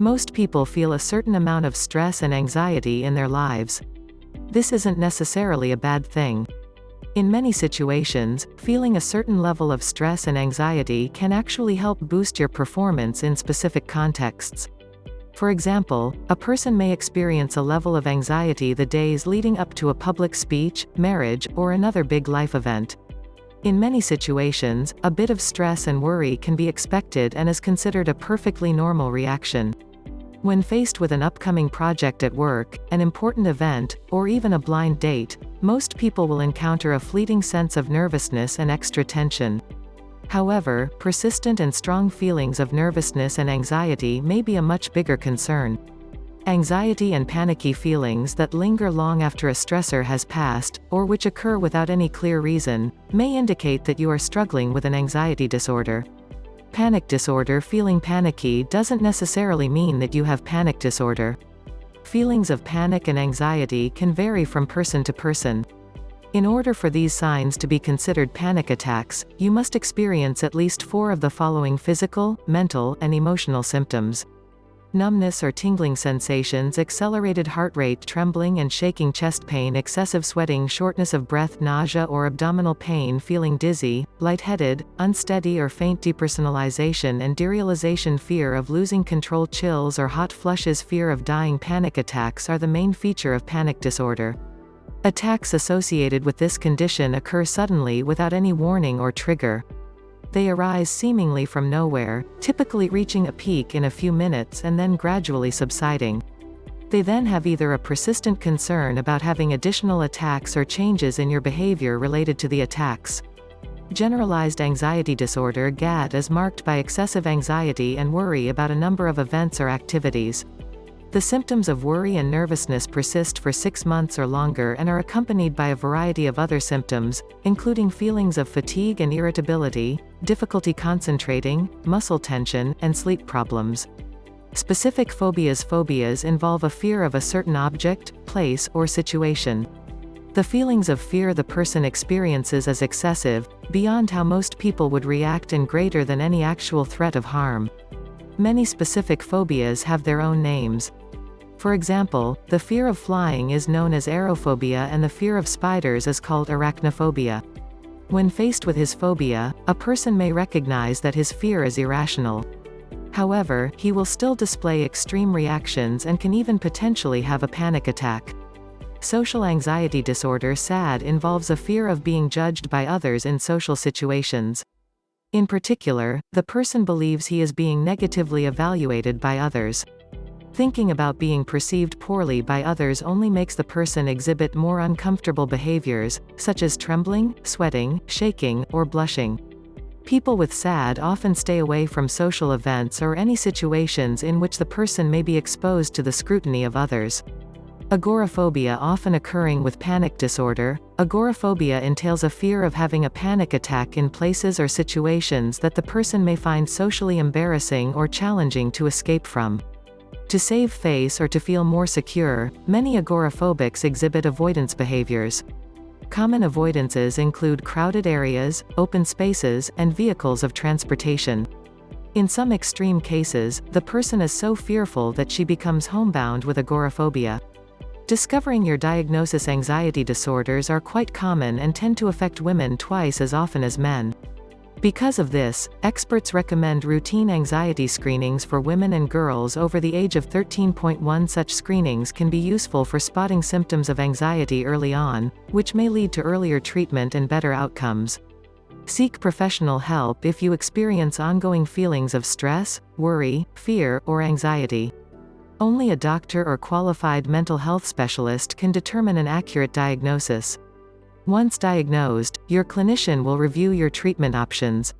Most people feel a certain amount of stress and anxiety in their lives. This isn't necessarily a bad thing. In many situations, feeling a certain level of stress and anxiety can actually help boost your performance in specific contexts. For example, a person may experience a level of anxiety the days leading up to a public speech, marriage, or another big life event. In many situations, a bit of stress and worry can be expected and is considered a perfectly normal reaction. When faced with an upcoming project at work, an important event, or even a blind date, most people will encounter a fleeting sense of nervousness and extra tension. However, persistent and strong feelings of nervousness and anxiety may be a much bigger concern. Anxiety and panicky feelings that linger long after a stressor has passed, or which occur without any clear reason, may indicate that you are struggling with an anxiety disorder. Panic disorder. Feeling panicky doesn't necessarily mean that you have panic disorder. Feelings of panic and anxiety can vary from person to person. In order for these signs to be considered panic attacks, you must experience at least 4 of the following physical, mental, and emotional symptoms: numbness or tingling sensations, accelerated heart rate, trembling and shaking, chest pain, excessive sweating, shortness of breath, nausea or abdominal pain, feeling dizzy, lightheaded, unsteady or faint, depersonalization and derealization, fear of losing control, chills or hot flushes, fear of dying. Panic attacks are the main feature of panic disorder. Attacks associated with this condition occur suddenly without any warning or trigger. They arise seemingly from nowhere, typically reaching a peak in a few minutes and then gradually subsiding. They then have either a persistent concern about having additional attacks or changes in your behavior related to the attacks. Generalized anxiety disorder (GAD) is marked by excessive anxiety and worry about a number of events or activities. The symptoms of worry and nervousness persist for 6 months or longer and are accompanied by a variety of other symptoms, including feelings of fatigue and irritability, difficulty concentrating, muscle tension, and sleep problems. Specific phobias. Phobias involve a fear of a certain object, place, or situation. The feelings of fear the person experiences is excessive, beyond how most people would react, and greater than any actual threat of harm. Many specific phobias have their own names. For example, the fear of flying is known as aerophobia and the fear of spiders is called arachnophobia. When faced with his phobia, a person may recognize that his fear is irrational. However, he will still display extreme reactions and can even potentially have a panic attack. Social anxiety disorder (SAD) involves a fear of being judged by others in social situations. In particular, the person believes he is being negatively evaluated by others. Thinking about being perceived poorly by others only makes the person exhibit more uncomfortable behaviors, such as trembling, sweating, shaking, or blushing. People with SAD often stay away from social events or any situations in which the person may be exposed to the scrutiny of others. Agoraphobia. Often occurring with panic disorder, agoraphobia entails a fear of having a panic attack in places or situations that the person may find socially embarrassing or challenging to escape from. To save face or to feel more secure, many agoraphobics exhibit avoidance behaviors. Common avoidances include crowded areas, open spaces, and vehicles of transportation. In some extreme cases, the person is so fearful that she becomes homebound with agoraphobia. Discovering your diagnosis. Anxiety disorders are quite common and tend to affect women twice as often as men. Because of this, experts recommend routine anxiety screenings for women and girls over the age of 13.1. Such screenings can be useful for spotting symptoms of anxiety early on, which may lead to earlier treatment and better outcomes. Seek professional help if you experience ongoing feelings of stress, worry, fear, or anxiety. Only a doctor or qualified mental health specialist can determine an accurate diagnosis. Once diagnosed, your clinician will review your treatment options,